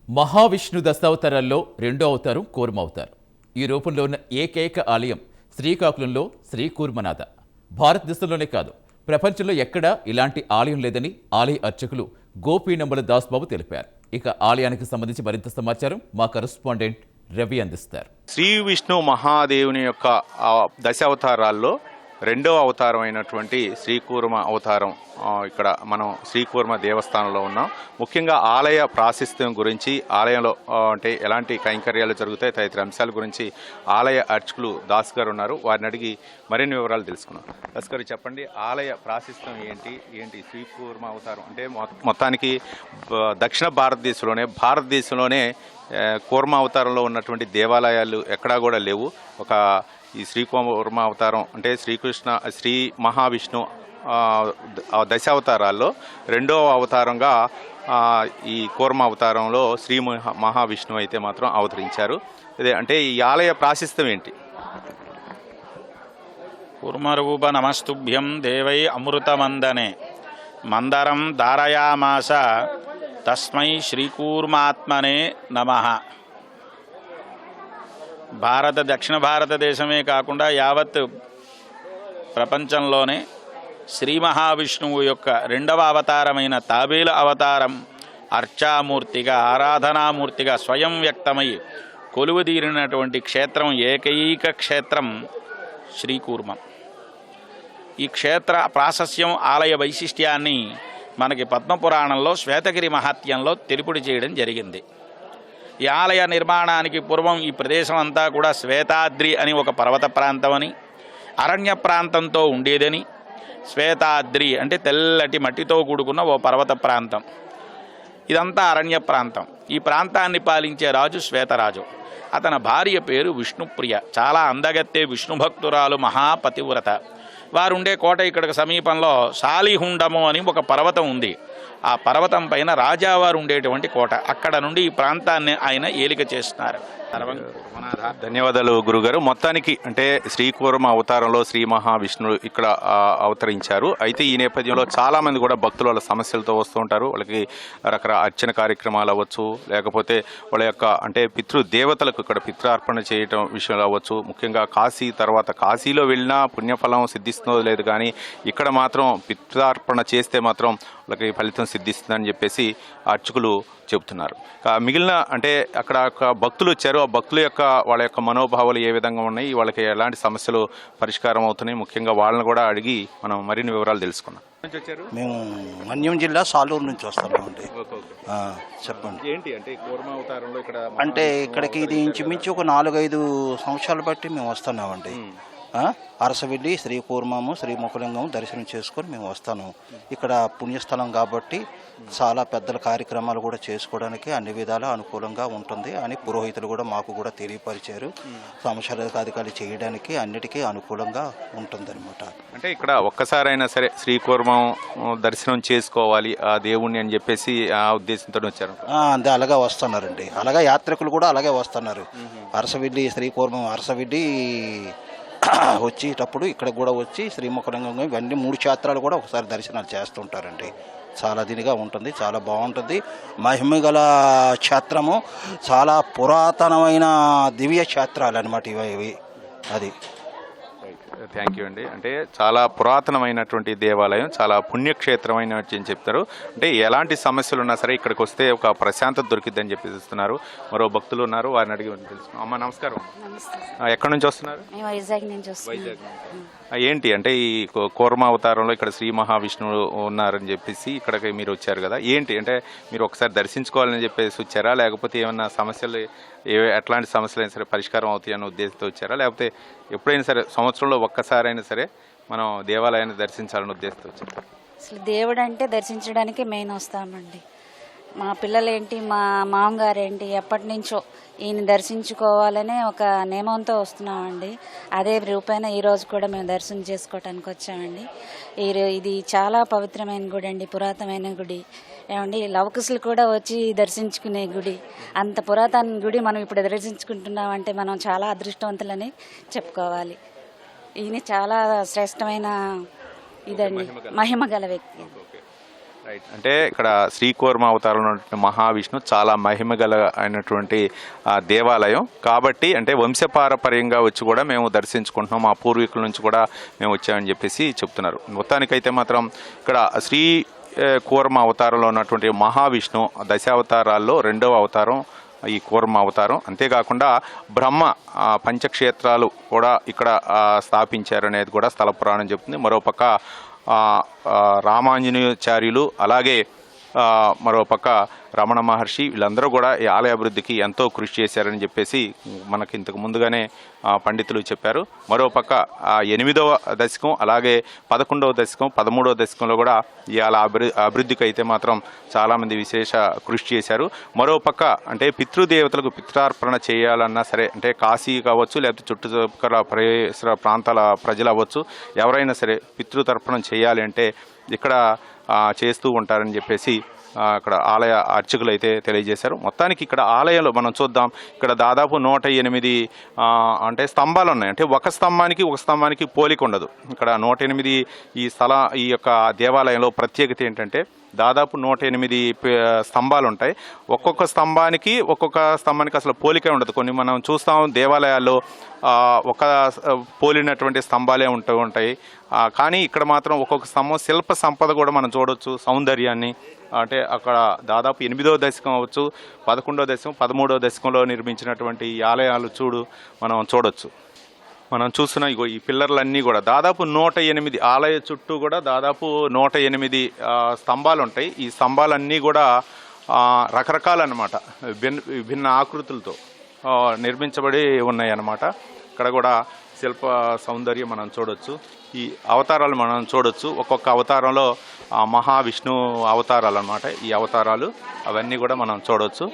మహావిష్ణు దశావతారాల్లో రెండో అవతారం కూర్మ అవతారం. ఈ రూపంలో ఉన్న ఏకైక ఆలయం శ్రీకాకుళంలో శ్రీ కూర్మనాథ. భారతదేశంలోనే కాదు, ప్రపంచంలో ఎక్కడా ఇలాంటి ఆలయం లేదని ఆలయ అర్చకులు గోపీనంబల దాస్బాబు తెలిపారు. ఇక ఆలయానికి సంబంధించి మరింత సమాచారం మా కరెస్పాండెంట్ రవి అందిస్తారు. శ్రీ విష్ణు మహాదేవుని యొక్క దశావతారాల్లో రెండవ అవతారం అయినటువంటి శ్రీకూర్మ అవతారం. ఇక్కడ మనం శ్రీకూర్మ దేవస్థానంలో ఉన్నాం. ముఖ్యంగా ఆలయ ప్రాశస్త్యం గురించి, ఆలయంలో అంటే ఎలాంటి కైంకర్యాలు జరుగుతాయి తదితర అంశాల గురించి ఆలయ అర్చకులు దాస్ గారు ఉన్నారు. వారిని అడిగి మరిన్ని వివరాలు తెలుసుకున్నాం. దాస్ గారు చెప్పండి, ఆలయ ప్రాశస్త్యం ఏంటి శ్రీకూర్మ అవతారం అంటే? మొత్తానికి దక్షిణ భారతదేశంలోనే కూర్మ అవతారంలో ఉన్నటువంటి దేవాలయాలు ఎక్కడా కూడా లేవు. ఈ శ్రీకూర్మ అవతారం అంటే శ్రీ మహావిష్ణు దశావతారాల్లో రెండవ అవతారంగా ఈ కూర్మ అవతారంలో శ్రీ మహావిష్ణువు అయితే మాత్రం అవతరించారు. అంటే ఈ ఆలయ ప్రాశస్త్యం ఏంటి? కూర్మరూప నమస్తుభ్యం దేవై అమృతమందనే మందరం ధారయామాస తస్మై శ్రీకూర్మాత్మనే నమః. దక్షిణ భారతదేశమే కాకుండా యావత్ ప్రపంచంలోనే శ్రీ మహావిష్ణువు యొక్క రెండవ అవతారమైన తాబేలు అవతారం అర్చామూర్తిగా, ఆరాధనామూర్తిగా స్వయం వ్యక్తమై కొలువుదీరినటువంటి క్షేత్రం, ఏకైక క్షేత్రం శ్రీకూర్మం. ఈ క్షేత్ర ప్రాశస్యం, ఆలయ వైశిష్ట్యాన్ని మనకి పద్మపురాణంలో శ్వేతగిరి మహాత్యంలో తెలుపుడు చేయడం జరిగింది. ఈ ఆలయ నిర్మాణానికి పూర్వం ఈ ప్రదేశం అంతా కూడా శ్వేతాద్రి అని ఒక పర్వత ప్రాంతం అని, అరణ్య ప్రాంతంతో ఉండేదని. శ్వేతాద్రి అంటే తెల్లటి మట్టితో కూడుకున్న ఓ పర్వత ప్రాంతం. ఇదంతా అరణ్య ప్రాంతం. ఈ ప్రాంతాన్ని పాలించే రాజు శ్వేతరాజు. అతని భార్య పేరు విష్ణుప్రియ. చాలా అందగత్తే విష్ణు భక్తురాలు, మహాపతివ్రత. వారుండే కోట ఇక్కడికి సమీపంలో శాలిహుండము అని ఒక పర్వతం ఉంది. ఆ పర్వతం పైన రాజావారు ఉండేటువంటి కోట. అక్కడ నుండి ఈ ప్రాంతాన్ని ఆయన ఏలిక చేస్తున్నారు. ధన్యవాదాలు గురుగారు. మొత్తానికి అంటే శ్రీకూర్మ అవతారంలో శ్రీ మహావిష్ణువు ఇక్కడ అవతరించారు. అయితే ఈ నేపథ్యంలో చాలా మంది కూడా భక్తులు వాళ్ళ సమస్యలతో వస్తూ ఉంటారు. వాళ్ళకి రకరకాల అర్చన కార్యక్రమాలు అవ్వచ్చు, లేకపోతే వాళ్ళ యొక్క అంటే పితృదేవతలకు ఇక్కడ పిత్రార్పణ చేయటం విషయంలో అవ్వచ్చు. ముఖ్యంగా కాశీలో వెళ్ళినా పుణ్యఫలం సిద్ధిస్తుందో లేదు, కానీ ఇక్కడ మాత్రం పిత్రార్పణ చేస్తే మాత్రం వాళ్ళకి ఫలితం సిద్ధిస్తుందని చెప్పేసి అర్చకులు చెబుతున్నారు. మిగిలిన అంటే అక్కడ భక్తులు వచ్చారు. ఆ భక్తుల యొక్క వాళ్ళ యొక్క మనోభావాలు ఏ విధంగా ఉన్నాయి, వాళ్ళకి ఎలాంటి సమస్యలు పరిష్కారం అవుతున్నాయి, ముఖ్యంగా వాళ్ళని కూడా అడిగి మనం మరిన్ని వివరాలు తెలుసుకున్నాం. మేము మన్యం జిల్లా సాలూరు నుంచి వస్తున్నామండి. చెప్పండి. ఏంటి అంటే కూర్మ అవతారంలో ఇక్కడ అంటే ఇక్కడికి ఇది ఇంచుమించు ఒక 4-5 సంవత్సరాలు బట్టి మేము వస్తున్నామండి. అరసవెల్లి శ్రీకూర్మము, శ్రీముఖలింగం దర్శనం చేసుకొని మేము వస్తాను. ఇక్కడ పుణ్యస్థలం కాబట్టి చాలా పెద్దల కార్యక్రమాలు కూడా చేసుకోవడానికి అన్ని విధాలా అనుకూలంగా ఉంటుంది అని పురోహితులు కూడా మాకు కూడా తెలియపరిచారు. సంవత్సరాధికారులు చేయడానికి అన్నిటికీ అనుకూలంగా ఉంటుందన్నమాట. అంటే ఇక్కడ ఒక్కసారైనా సరే శ్రీకూర్మం దర్శనం చేసుకోవాలి ఆ దేవుణ్ణి అని చెప్పేసి ఆ ఉద్దేశంతో వచ్చారు. అంతే, అలాగే వస్తున్నారండి. అలాగే యాత్రికులు కూడా అలాగే వస్తున్నారు. అరసవెల్లి శ్రీకూర్మం, అరసవెల్లి వచ్చేటప్పుడు ఇక్కడ కూడా వచ్చి శ్రీముఖలింగం ఇవన్నీ 3 క్షేత్రాలు కూడా ఒకసారి దర్శనాలు చేస్తుంటారండి. చాలా దీనిగా ఉంటుంది, చాలా బాగుంటుంది. మహిమగల క్షేత్రము, చాలా పురాతనమైన దివ్య క్షేత్రాలు అనమాట ఇవి. అది థ్యాంక్ యూ అండి. అంటే చాలా పురాతనమైనటువంటి దేవాలయం, చాలా పుణ్యక్షేత్రమైన చెప్తారు. అంటే ఎలాంటి సమస్యలు ఉన్నా సరే ఇక్కడికి వస్తే ఒక ప్రశాంతత దొరికిద్దని చెప్పి ఇస్తున్నారు. మరో భక్తులు ఉన్నారు, వారిని అడిగి తెలుసుకున్నాం. అమ్మ నమస్కారం. ఎక్కడి నుంచి వస్తున్నారు? వైజాగ్ నుంచి వస్తున్నాం. ఏంటి అంటే ఈ కూర్మ అవతారంలో ఇక్కడ శ్రీ మహావిష్ణువు ఉన్నారని చెప్పేసి ఇక్కడికి మీరు వచ్చారు కదా, ఏంటి అంటే మీరు ఒకసారి దర్శించుకోవాలని చెప్పేసి వచ్చారా, లేకపోతే ఏమన్నా సమస్యలు ఎట్లాంటి సమస్యలు అయినా సరే పరిష్కారం అవుతాయి అన్న ఉద్దేశంతో వచ్చారా, లేకపోతే ఎప్పుడైనా సరే సంవత్సరంలో ఒక్కసారైనా సరే మనం దేవాలయాన్ని దర్శించాలనే ఉద్దేశంతో వచ్చారు? అసలు దేవుడు అంటే దర్శించడానికి మెయిన్ వస్తామండి. మా పిల్లలేంటి, మా మామగారేంటి, ఎప్పటి నుంచో ఈయన దర్శించుకోవాలనే ఒక నియమంతో వస్తున్నామండి. అదే రూపైన ఈరోజు కూడా మేము దర్శనం చేసుకోవటానికి వచ్చామండి. ఇది చాలా పవిత్రమైన గుడి అండి, పురాతనమైన గుడి. ఏమండి, లవకుశులు కూడా వచ్చి దర్శించుకునే గుడి. అంత పురాతన గుడి మనం ఇప్పుడు దర్శించుకుంటున్నామంటే మనం చాలా అదృష్టవంతులని చెప్పుకోవాలి. ఈయన చాలా శ్రేష్టమైన ఇదండి, మహిమ గల వ్యక్తి. రైట్. అంటే ఇక్కడ శ్రీకూర్మ అవతారంలో ఉన్నటువంటి మహావిష్ణు చాలా మహిమగల అయినటువంటి దేవాలయం కాబట్టి, అంటే వంశపారపర్యంగా వచ్చి కూడా మేము దర్శించుకుంటున్నాం, మా పూర్వీకుల నుంచి కూడా మేము వచ్చామని చెప్పేసి చెప్తున్నారు. మొత్తానికైతే మాత్రం ఇక్కడ కూర్మ అవతారంలో ఉన్నటువంటి మహావిష్ణు దశావతారాల్లో 2వ అవతారం ఈ కూర్మ అవతారం. అంతేకాకుండా బ్రహ్మ పంచక్షేత్రాలు కూడా ఇక్కడ స్థాపించారనేది కూడా స్థల పురాణం చెప్తుంది. మరోపక్క రామాంజనేయాచార్యులు, అలాగే మరోపక్క రమణ మహర్షి, వీళ్ళందరూ కూడా ఈ ఆలయ అభివృద్ధికి ఎంతో కృషి చేశారని చెప్పేసి మనకి ఇంతకు ముందుగానే పండితులు చెప్పారు. మరోపక్క 8వ దశకం, అలాగే 11వ దశకం, 13వ దశకంలో కూడా ఈ ఆలయ అభివృద్ధికి అయితే మాత్రం చాలామంది విశేష కృషి చేశారు. మరోపక్క అంటే పితృదేవతలకు పిత్రార్పణ చేయాలన్నా సరే, అంటే కాశీ కావచ్చు, లేకపోతే చుట్టుపక్కల పరిసర ప్రాంతాల ప్రజలు అవ్వచ్చు, ఎవరైనా సరే పితృతర్పణం చేయాలి అంటే ఇక్కడ చేస్తూ ఉంటారని చెప్పేసి అక్కడ ఆలయ అర్చకులు అయితే తెలియజేశారు. మొత్తానికి ఇక్కడ ఆలయంలో మనం చూద్దాం, ఇక్కడ దాదాపు 108 అంటే స్తంభాలు ఉన్నాయి. అంటే ఒక స్తంభానికి పోలిక ఉండదు. ఇక్కడ 108 ఈ యొక్క దేవాలయంలో ప్రత్యేకత ఏంటంటే దాదాపు 108 స్తంభాలు ఉంటాయి. ఒక్కొక్క స్తంభానికి అసలు పోలికే ఉండదు. కొన్ని మనం చూస్తాం దేవాలయాల్లో ఒక పోలినటువంటి స్తంభాలే ఉంటాయి. కానీ ఇక్కడ మాత్రం ఒక్కొక్క స్తంభం శిల్ప సంపద కూడా మనం చూడవచ్చు, సౌందర్యాన్ని. అంటే అక్కడ దాదాపు 8వ దశకం అవ్వచ్చు, 11వ దశకం, 13వ దశకంలో నిర్మించినటువంటి ఈ ఆలయాలు మనం చూడొచ్చు. మనం చూస్తున్న ఈ పిల్లర్లన్నీ కూడా దాదాపు 108 ఆలయ చుట్టూ కూడా దాదాపు 108 స్తంభాలు ఉంటాయి. ఈ స్తంభాలన్నీ కూడా రకరకాలన్నమాట, విభిన్న ఆకృతులతో నిర్మించబడి ఉన్నాయి అన్నమాట. ఇక్కడ కూడా శిల్ప సౌందర్యం మనం చూడొచ్చు. ఈ అవతారాలు మనం చూడొచ్చు. ఒక్కొక్క అవతారంలో మహావిష్ణు అవతారాలు అన్నమాట. ఈ అవతారాలు అవన్నీ కూడా మనం చూడవచ్చు.